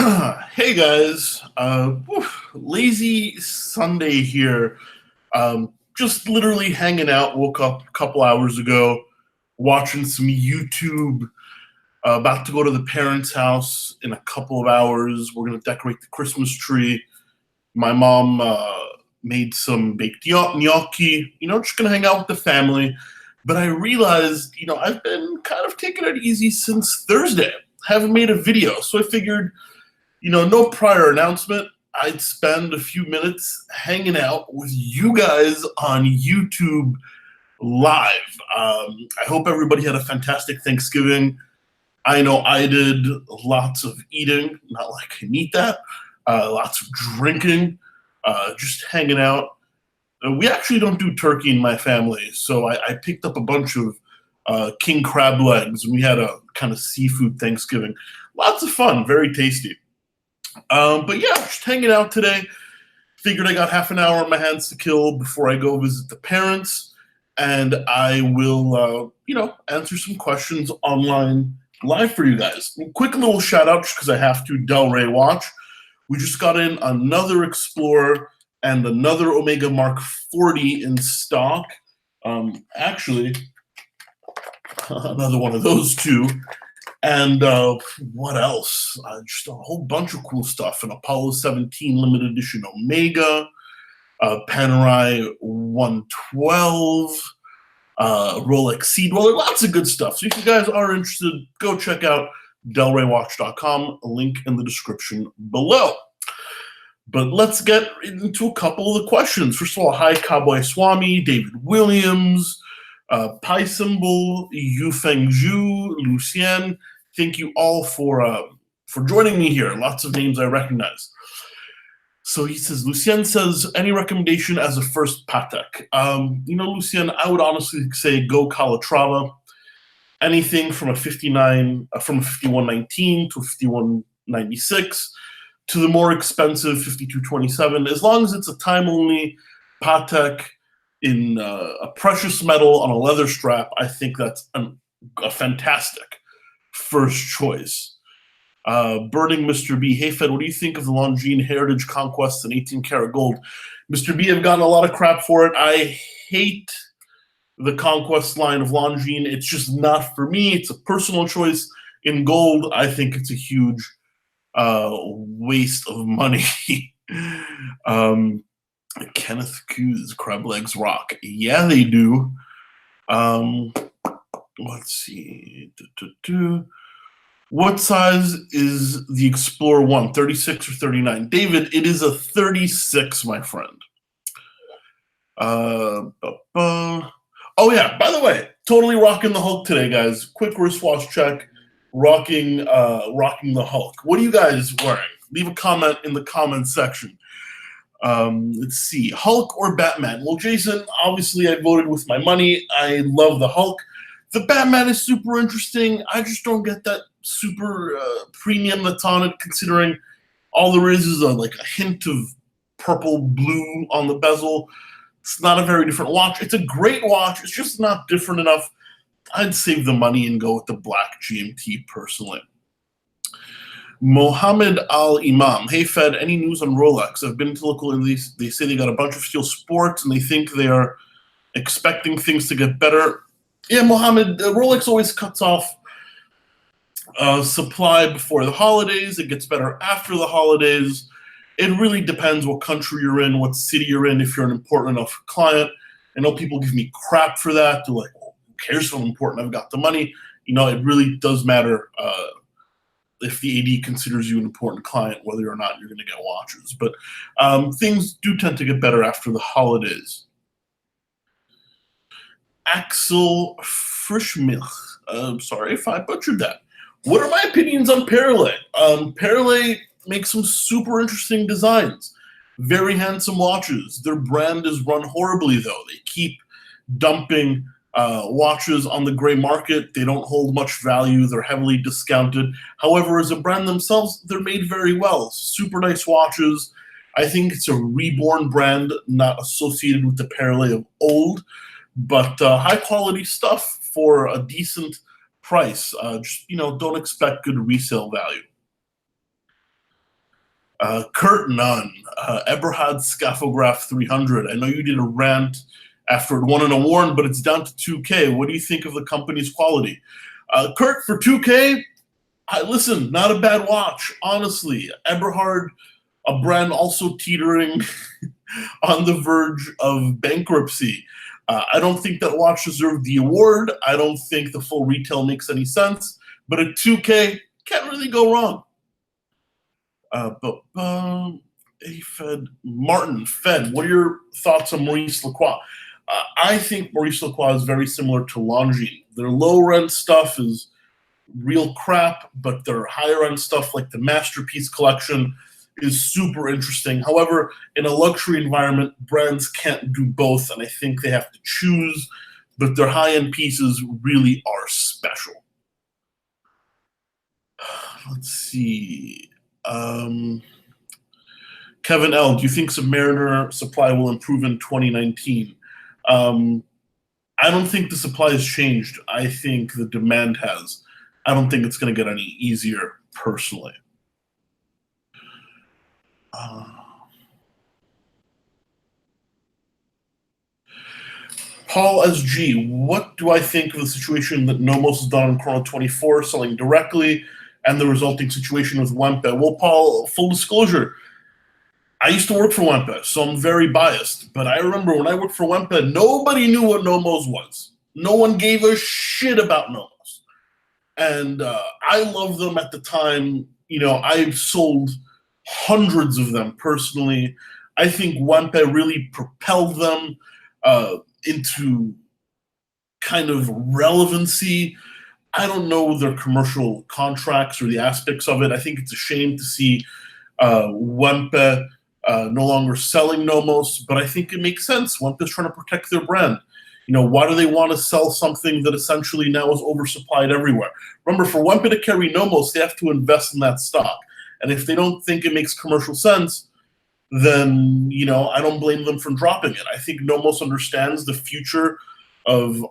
Hey guys, lazy Sunday here. Just literally hanging out. Woke up a couple hours ago, watching some YouTube. About to go to the parents' house in a couple of hours. We're gonna decorate the Christmas tree. My mom made some baked gnocchi. Just gonna hang out with the family. But I realized, I've been kind of taking it easy since Thursday. Haven't made a video, so I figured no prior announcement. I'd spend a few minutes hanging out with you guys on YouTube live. I hope everybody had a fantastic Thanksgiving. I know I did lots of eating, not like I need that, lots of drinking, just hanging out. We actually don't do turkey in my family, so I picked up a bunch of king crab legs, and we had a kind of seafood Thanksgiving. Lots of fun, very tasty. But yeah, just hanging out today. Figured I got half an hour on my hands to kill before I go visit the parents, and I will, answer some questions online live for you guys. Quick little shout out, just because I have to, Del Rey Watch. We just got in another Explorer and another Omega Mark 40 in stock. Actually, another one of those two. And what else? Just a whole bunch of cool stuff. An Apollo 17 limited edition Omega, Panerai 112, Rolex Sea Dweller, lots of good stuff. So if you guys are interested, go check out delraywatch.com, a link in the description below. But let's get into a couple of the questions. First of all, hi Cowboy Swami, David Williams, Pi Symbol, Yufeng Zhu, Lucien. Thank you all for joining me here. Lots of names I recognize. So he says, Lucien says, any recommendation as a first Patek? Lucien, I would honestly say go Calatrava. Anything from a 5119 to a 5196 to the more expensive 5227, as long as it's a time-only Patek in a precious metal on a leather strap, I think that's a fantastic first choice. Burning Mr. B. Hey, Fed, what do you think of the Longines Heritage Conquest in 18-karat gold? Mr. B, I've gotten a lot of crap for it. I hate the Conquest line of Longines. It's just not for me. It's a personal choice. In gold, I think it's a huge waste of money. Kenneth Q's crab legs rock. Yeah, they do. Let's see. What size is the Explorer 1? 36 or 39? David, it is a 36, my friend. Oh yeah, by the way, totally rocking the Hulk today, guys. Quick wristwatch check. Rocking the Hulk. What are you guys wearing? Leave a comment in the comment section. Let's see, Hulk or Batman? Well, Jason, obviously I voted with my money. I love the Hulk. The Batman is super interesting. I just don't get that super premium that's on it, considering all there is a hint of purple blue on the bezel. It's not a very different watch. It's a great watch. It's just not different enough. I'd save the money and go with the black GMT personally. Mohammed Al-Imam. Hey, Fed, any news on Rolex? I've been to local, and they say they got a bunch of steel sports, and they think they are expecting things to get better. Yeah, Mohammed, Rolex always cuts off supply before the holidays. It gets better after the holidays. It really depends what country you're in, what city you're in, if you're an important enough client. I know people give me crap for that. They're like, well, who cares if I'm important? I've got the money. It really does matter if the AD considers you an important client, whether or not you're going to get watches. But things do tend to get better after the holidays. Axel Frischmilch. Sorry if I butchered that. What are my opinions on Perle? Perle makes some super interesting designs. Very handsome watches. Their brand is run horribly, though. They keep dumping watches on the gray market. They don't hold much value. They're heavily discounted. However, as a brand themselves, they're made very well. Super nice watches. I think it's a reborn brand, not associated with the Perle of old, but high quality stuff for a decent price. Just don't expect good resale value. Kurt Nunn, Eberhard Scaffograph 300. I know you did a rant after it won an award, but it's down to 2K. What do you think of the company's quality? Kurt, for 2K, listen, not a bad watch, honestly. Eberhard, a brand also teetering on the verge of bankruptcy. I don't think that watch deserved the award. I don't think the full retail makes any sense. But at 2K, can't really go wrong. Martin, Fed, what are your thoughts on Maurice Lacroix? I think Maurice Lacroix is very similar to Longines. Their low-end stuff is real crap, but their higher-end stuff, like the Masterpiece Collection, is super interesting. However, in a luxury environment, brands can't do both, and I think they have to choose, but their high-end pieces really are special. Let's see. Kevin L., do you think Submariner supply will improve in 2019? I don't think the supply has changed. I think the demand has. I don't think it's going to get any easier, personally. Paul SG, what do I think of the situation that Nomos has done on Chrono 24, selling directly, and the resulting situation with Wempe? Well, Paul, full disclosure, I used to work for Wempe, so I'm very biased. But I remember when I worked for Wempe, nobody knew what Nomos was. No one gave a shit about Nomos. And I loved them at the time. You know, I've sold hundreds of them personally. I think Wempe really propelled them into kind of relevancy. I don't know their commercial contracts or the aspects of it. I think it's a shame to see Wempe no longer selling Nomos, but I think it makes sense. Wempe's trying to protect their brand. You know, why do they want to sell something that essentially now is oversupplied everywhere? Remember, for Wempe to carry Nomos, they have to invest in that stock. And if they don't think it makes commercial sense, then, you know, I don't blame them for dropping it. I think Nomos understands the future of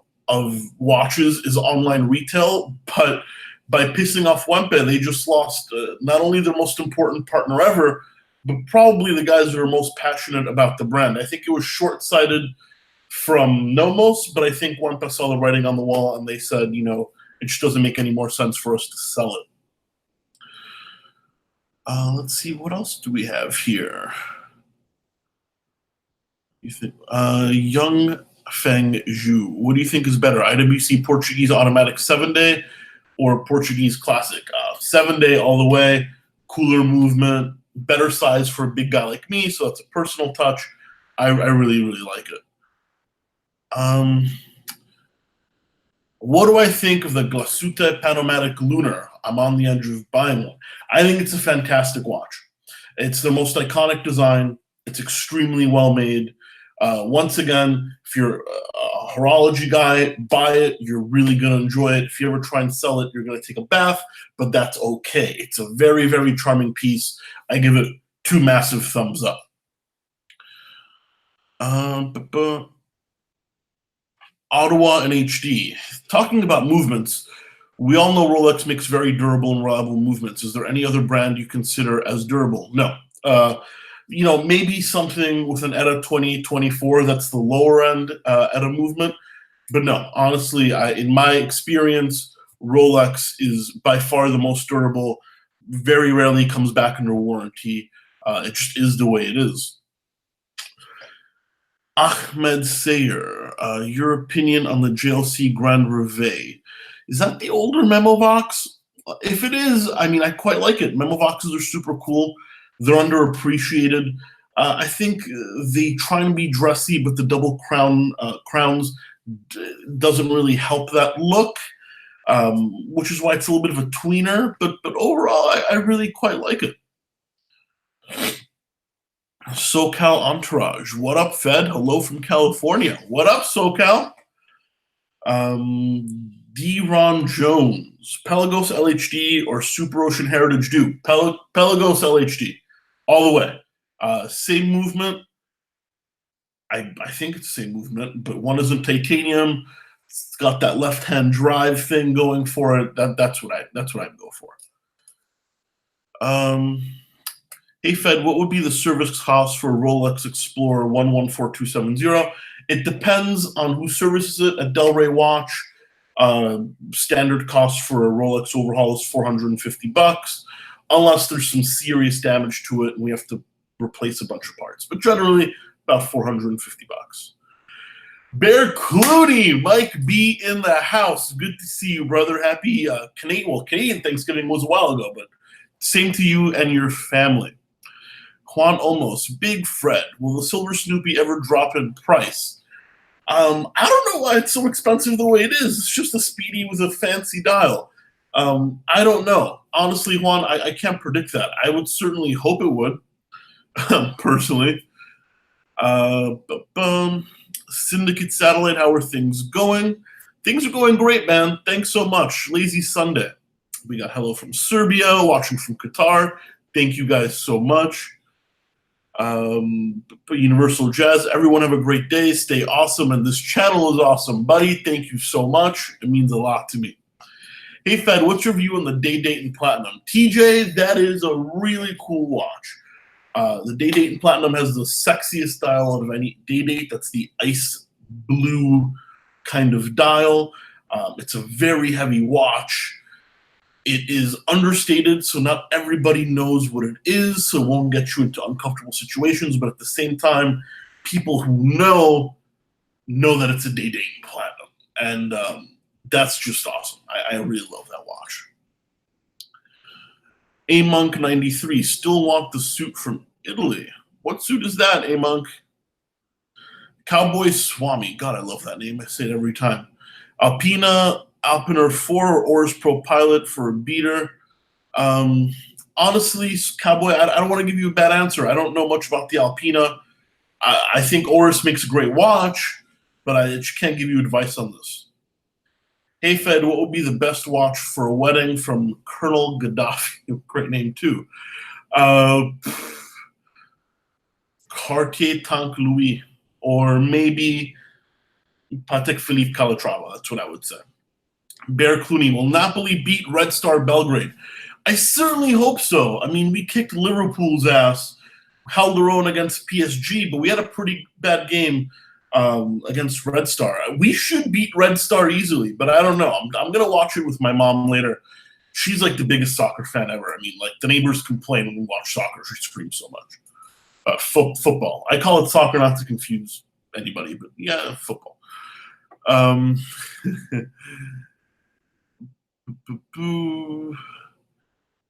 watches is online retail, but by pissing off Wempe, they just lost not only their most important partner ever, but probably the guys that are most passionate about the brand. I think it was short-sighted from Nomos, but I think Wempe saw the writing on the wall and they said, you know, it just doesn't make any more sense for us to sell it. Let's see, what else do we have here? You think Young Feng Zhu, what do you think is better, IWC Portuguese Automatic 7-day or Portuguese Classic? 7-day all the way, cooler movement, better size for a big guy like me, so that's a personal touch. I really, really like it. What do I think of the Glashütte Panomatic Lunar? I'm on the edge of buying one. I think it's a fantastic watch. It's the most iconic design. It's extremely well made. Once again, if you're a horology guy, buy it. You're really going to enjoy it. If you ever try and sell it, you're going to take a bath, but that's okay. It's a very, very charming piece. I give it 2 massive thumbs up. Ottawa and HD. Talking about movements, we all know Rolex makes very durable and reliable movements. Is there any other brand you consider as durable? No. You know, maybe something with an ETA 2024, that's the lower end ETA movement. But no, honestly, in my experience, Rolex is by far the most durable. Very rarely comes back under warranty. It just is the way it is. Ahmed Sayer, your opinion on the JLC Grand Reveil. Is that the older Memovox? If it is, I mean, I quite like it. Memovoxes are super cool. They're underappreciated. I think they try and be dressy, but the double crowns doesn't really help that look, which is why it's a little bit of a tweener. But overall, I really quite like it. SoCal Entourage. What up, Fed? Hello from California. What up, SoCal? D-Ron Jones. Pelagos LHD or Super Ocean Heritage Duke? Pelagos LHD. All the way. Same movement. I think it's the same movement, but one is in titanium. It's got that left-hand drive thing going for it. That's what I'd go for. Hey Fed, what would be the service cost for a Rolex Explorer 114270? It depends on who services it. A Delray watch, standard cost for a Rolex overhaul is $450, unless there's some serious damage to it and we have to replace a bunch of parts. But generally, about $450. Bear Clooney, Mike B in the house. Good to see you, brother. Happy Canadian Thanksgiving was a while ago, but same to you and your family. Juan Olmos, Big Fred, will the silver Snoopy ever drop in price? I don't know why it's so expensive the way it is. It's just a Speedy with a fancy dial. I don't know. Honestly, Juan, I can't predict that. I would certainly hope it would, personally. Syndicate Satellite, how are things going? Things are going great, man. Thanks so much. Lazy Sunday. We got hello from Serbia, watching from Qatar. Thank you guys so much. Universal Jazz, everyone have a great day. Stay awesome, and this channel is awesome, buddy. Thank you so much. It means a lot to me. Hey, Fed, what's your view on the Day Dayton Platinum? TJ, that is a really cool watch. The Day Dayton Platinum has the sexiest dial out of any Day Date. That's the ice blue kind of dial. It's a very heavy watch. It is understated, so not everybody knows what it is, so it won't get you into uncomfortable situations, but at the same time, people who know that it's a Day Dayton Platinum. And that's just awesome. I really love that watch. A-Monk 93, still want the suit from Italy. What suit is that, A-Monk? Cowboy Swami. God, I love that name. I say it every time. Alpiner 4 or Oris Pro Pilot for a beater. Honestly, Cowboy, I don't want to give you a bad answer. I don't know much about the Alpina. I think Oris makes a great watch, but I just can't give you advice on this. Hey, Fed, what would be the best watch for a wedding from Colonel Gaddafi? Great name, too. Cartier Tank Louis, or maybe Patek Philippe Calatrava. That's what I would say. Bear Clooney, will Napoli beat Red Star Belgrade? I certainly hope so. I mean, we kicked Liverpool's ass, held our own against PSG, but we had a pretty bad game against Red Star. We should beat Red Star easily, but I don't know. I'm going to watch it with my mom later. She's like the biggest soccer fan ever. I mean, like the neighbors complain when we watch soccer. She screams so much. Football. I call it soccer not to confuse anybody, but yeah, football.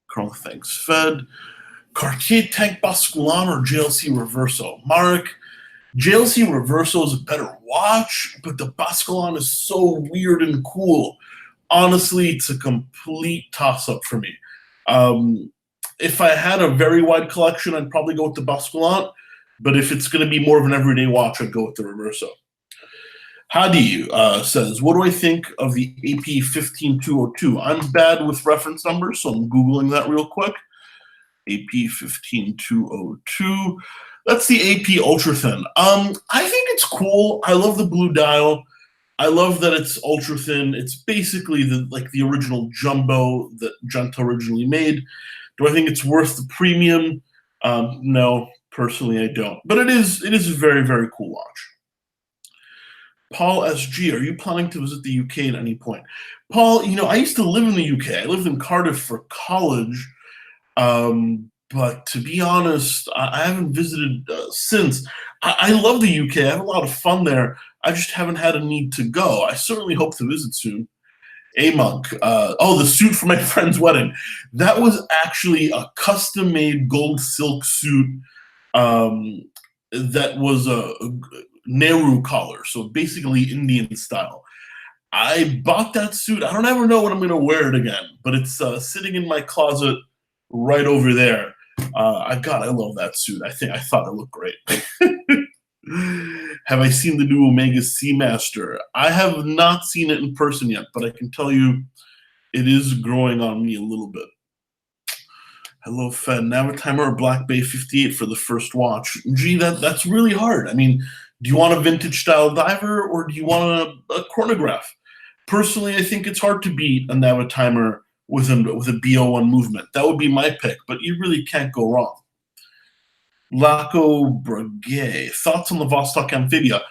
Carl, thanks, Fed. Cartier Tank Basculant or JLC Reverso? Marek, JLC Reverso is a better watch, but the Basculant is so weird and cool. Honestly, it's a complete toss-up for me. If I had a very wide collection, I'd probably go with the Basculant, but if it's going to be more of an everyday watch, I'd go with the Reverso. Hadi says, what do I think of the AP 15202? I'm bad with reference numbers, so I'm Googling that real quick. AP 15202. That's the AP Ultra Thin. I think it's cool. I love the blue dial. I love that it's ultra thin. It's basically the original jumbo that Genta originally made. Do I think it's worth the premium? No, personally I don't. But it is a very, very cool watch. Paul SG, are you planning to visit the UK at any point? Paul, I used to live in the UK. I lived in Cardiff for college. But to be honest, I haven't visited since. I love the UK. I have a lot of fun there. I just haven't had a need to go. I certainly hope to visit soon. A-Monk. The suit for my friend's wedding. That was actually a custom-made gold silk suit that was a Nehru collar, so basically Indian style. I bought that suit. I don't ever know when I'm going to wear it again, but it's sitting in my closet right over there. I love that suit. I thought it looked great. Have I seen the new Omega Seamaster? I have not seen it in person yet, but I can tell you it is growing on me a little bit. Hello, Fed. Navitimer or Black Bay 58 for the first watch? Gee, that's really hard. I mean, do you want a vintage style diver or do you want a chronograph? Personally, I think it's hard to beat a Navitimer with a BO1 movement. That would be my pick, but you really can't go wrong. Laco Breguet. Thoughts on the Vostok Amphibia?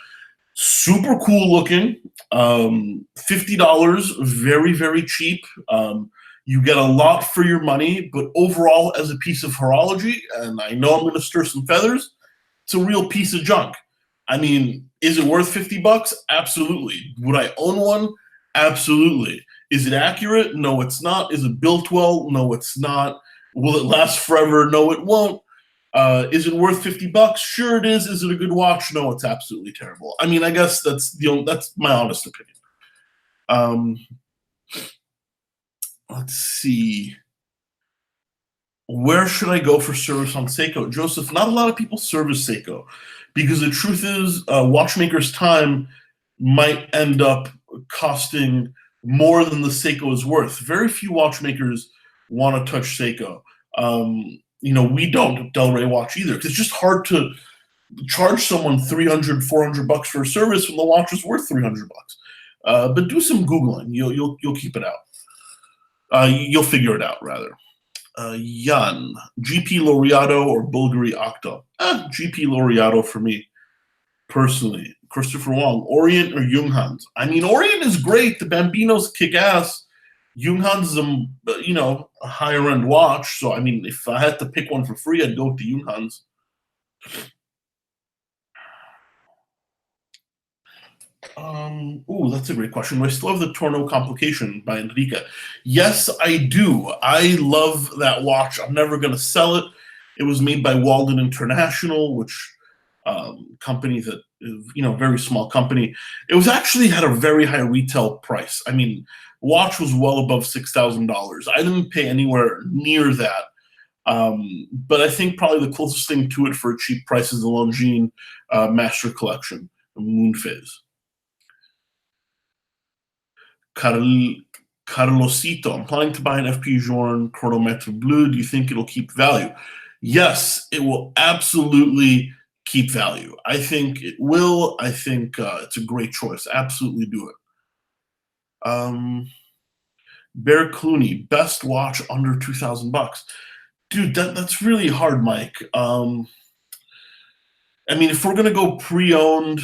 Super cool looking. $50, very, very cheap. You get a lot for your money, but overall, as a piece of horology, and I know I'm going to stir some feathers, it's a real piece of junk. I mean, is it worth $50? Absolutely. Would I own one? Absolutely. Is it accurate? No, it's not. Is it built well? No, it's not. Will it last forever? No, it won't. Is it worth $50? Sure, it is. Is it a good watch? No, it's absolutely terrible. I mean, I guess that's my honest opinion. Um, let's see. Where should I go for service on Seiko? Joseph, not a lot of people service Seiko because the truth is, watchmaker's time might end up costing more than the Seiko is worth. Very few watchmakers want to touch Seiko. We don't at Del Rey Watch either. It's just hard to charge someone $300, $400 for a service when the watch is worth $300. But do some Googling. You'll keep it out. You'll figure it out, rather. Jan, GP Laureato or Bulgari Octo? GP Laureato for me, personally. Christopher Wong, Orient or Junghans? I mean, Orient is great. The Bambino's kick ass. Junghans is a higher end watch. So I mean, if I had to pick one for free, I'd go with the Junghans. That's a great question. Do I still have the Torno Complication by Enrique? Yes, I do. I love that watch. I'm never going to sell it. It was made by Walden International, which company that is, very small company. It was actually had a very high retail price. I mean, watch was well above $6,000. I didn't pay anywhere near that. But I think probably the closest thing to it for a cheap price is the Longines Master Collection, the Moon Phase. Carlosito, I'm planning to buy an FP Journe Chronometre Bleu. Do you think it'll keep value? Yes, it will absolutely keep value. I think it will. I think it's a great choice. Absolutely do it. Bear Clooney, best watch under $2,000. Dude, that's really hard, Mike. I mean, if we're gonna go pre-owned,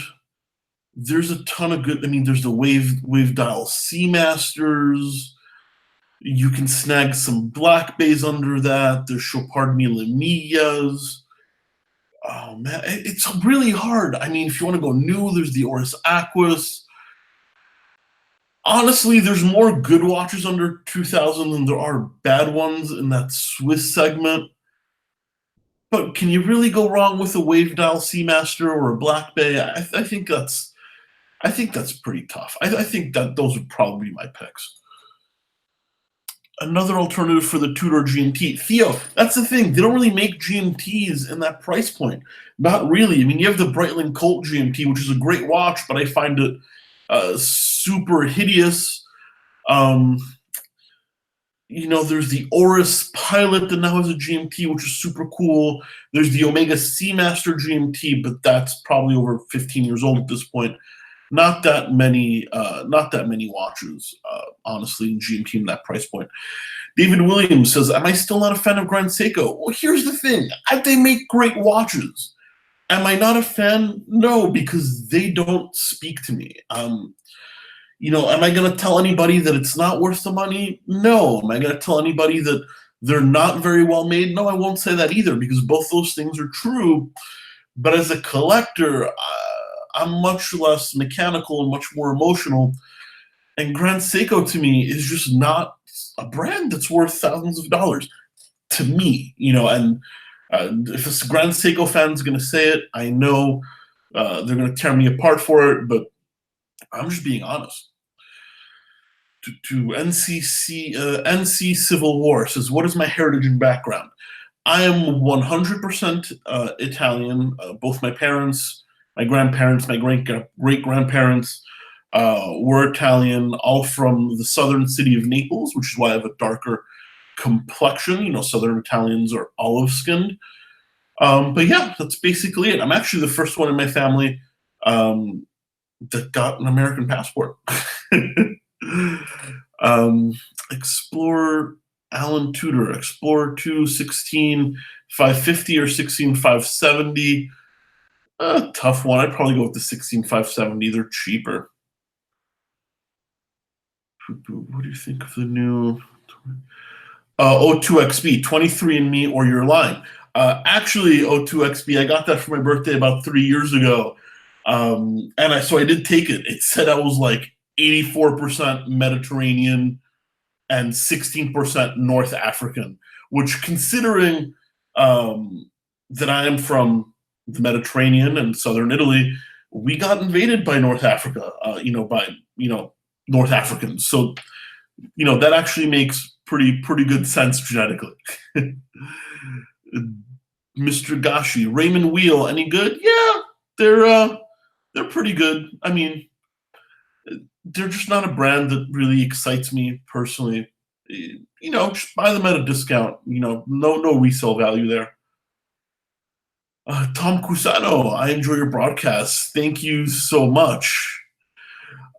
there's a ton of good. I mean, there's the Wave Dial Seamasters. You can snag some Black Bays under that. There's Chopard Lemillas. Oh man, it's really hard. I mean, if you want to go new, there's the Oris Aquas. Honestly, there's more good watches under 2,000 than there are bad ones in that Swiss segment. But can you really go wrong with a Wave Dial Seamaster or a Black Bay? I think that's pretty tough. I think that those would probably be my picks. Another alternative for the Tudor GMT. Theo, that's the thing. They don't really make GMTs in that price point. Not really. I mean, you have the Breitling Colt GMT, which is a great watch, but I find it super hideous. There's the Oris Pilot that now has a GMT, which is super cool. There's the Omega Seamaster GMT, but that's probably over 15 years old at this point. Not that many watches, honestly, in GMT in that price point. David Williams says, "Am I still not a fan of Grand Seiko?" Well, here's the thing: they make great watches. Am I not a fan? No, because they don't speak to me. Am I going to tell anybody that it's not worth the money? No. Am I going to tell anybody that they're not very well made? No, I won't say that either, because both those things are true. But as a collector, I'm much less mechanical and much more emotional. And Grand Seiko to me is just not a brand that's worth thousands of dollars to me, and if a Grand Seiko fan's going to say it, I know they're going to tear me apart for it, but I'm just being honest. To NC Civil War says, "What is my heritage and background?" I am 100% Italian. Both my parents, my grandparents, my great-grandparents were Italian, all from the southern city of Naples, which is why I have a darker complexion. Southern Italians are olive-skinned. But yeah, that's basically it. I'm actually the first one in my family that got an American passport. Explorer Alan Tudor, Explorer 2, 16,550 or 16,570. Tough one. I'd probably go with the 16,570. They're cheaper. What do you think of the new O2XB, 23andMe or Your Line? Actually, O2XB, I got that for my birthday about 3 years ago. So I did take it. It said I was like 84% Mediterranean and 16% North African, which, considering that I am from the Mediterranean and southern Italy, we got invaded by North Africa, by North Africans. So that actually makes pretty good sense genetically. Mr. Gashi, Raymond Wheel, any good? Yeah, they're pretty good. I mean, they're just not a brand that really excites me personally. Just buy them at a discount. No resale value there. Tom Cusano, I enjoy your broadcasts. Thank you so much.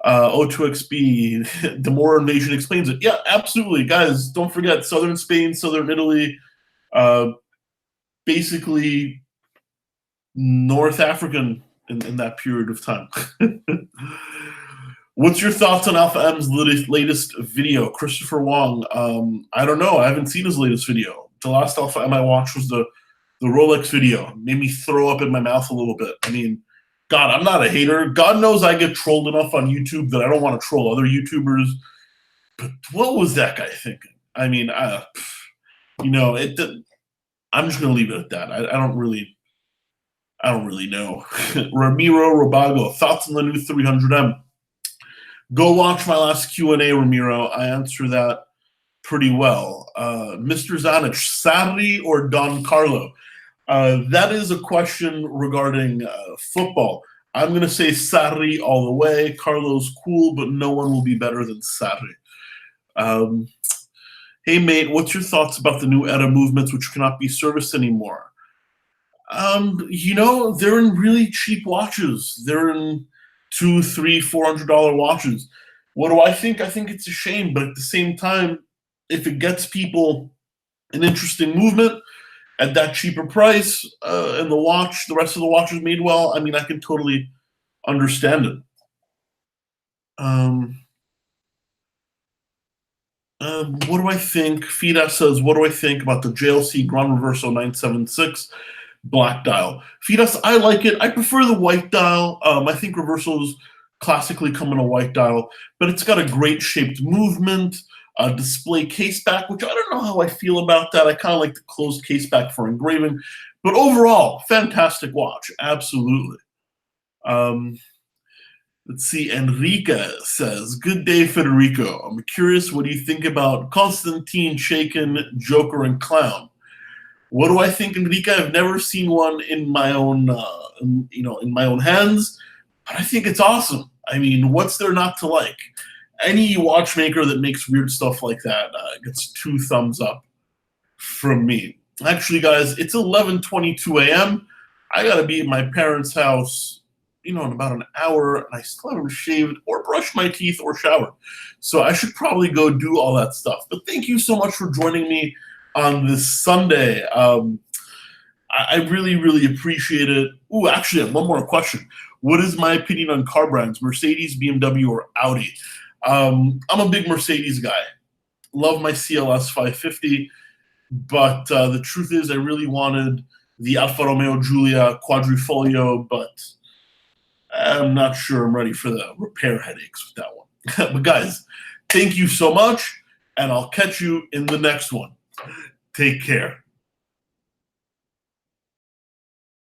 O2XB, the more invasion explains it. Yeah, absolutely. Guys, don't forget southern Spain, southern Italy, basically North African in that period of time. What's your thoughts on Alpha M's latest video? Christopher Wong. I don't know. I haven't seen his latest video. The last Alpha M I watched was the Rolex video. Made me throw up in my mouth a little bit. I mean, God, I'm not a hater. God knows I get trolled enough on YouTube that I don't want to troll other YouTubers. But what was that guy thinking? I mean, I'm just gonna leave it at that. I don't really know. Ramiro Robago, thoughts on the new 300M? Go watch my last Q&A, Ramiro. I answer that pretty well. Mr. Zanich, Sarri or Don Carlo? That is a question regarding football. I'm going to say Sarri all the way. Carlo's cool, but no one will be better than Sarri. Hey, mate, what's your thoughts about the new ETA movements which cannot be serviced anymore? They're in really cheap watches. They're in $200, $300, $400 watches. What do I think? I think it's a shame, but at the same time, if it gets people an interesting movement at that cheaper price, and the rest of the watch is made well, I mean, I can totally understand it. What do I think? Fida says, what do I think about the JLC Grand Reverso 976 black dial? Fidas, I like it. I prefer the white dial. I think reversals classically come in a white dial, but it's got a great shaped movement, display case back, which I don't know how I feel about that. I kind of like the closed case back for engraving, but overall, fantastic watch. Absolutely. Let's see. Enrique says, good day, Federico. I'm curious, what do you think about Constantine, Shaken, Joker, and Clown? What do I think, Enrique? I've never seen one in my own, in my own hands, but I think it's awesome. I mean, what's there not to like? Any watchmaker that makes weird stuff like that gets 2 thumbs up from me. Actually, guys, it's 11:22 a.m. I gotta be at my parents' house, in about an hour, and I still haven't shaved or brushed my teeth or showered. So I should probably go do all that stuff. But thank you so much for joining me on this Sunday. I really, really appreciate it. Ooh, actually, I have one more question. What is my opinion on car brands, Mercedes, BMW, or Audi? I'm a big Mercedes guy. Love my CLS 550, but the truth is I really wanted the Alfa Romeo Giulia Quadrifoglio, but I'm not sure I'm ready for the repair headaches with that one. But guys, thank you so much, and I'll catch you in the next one. Take care.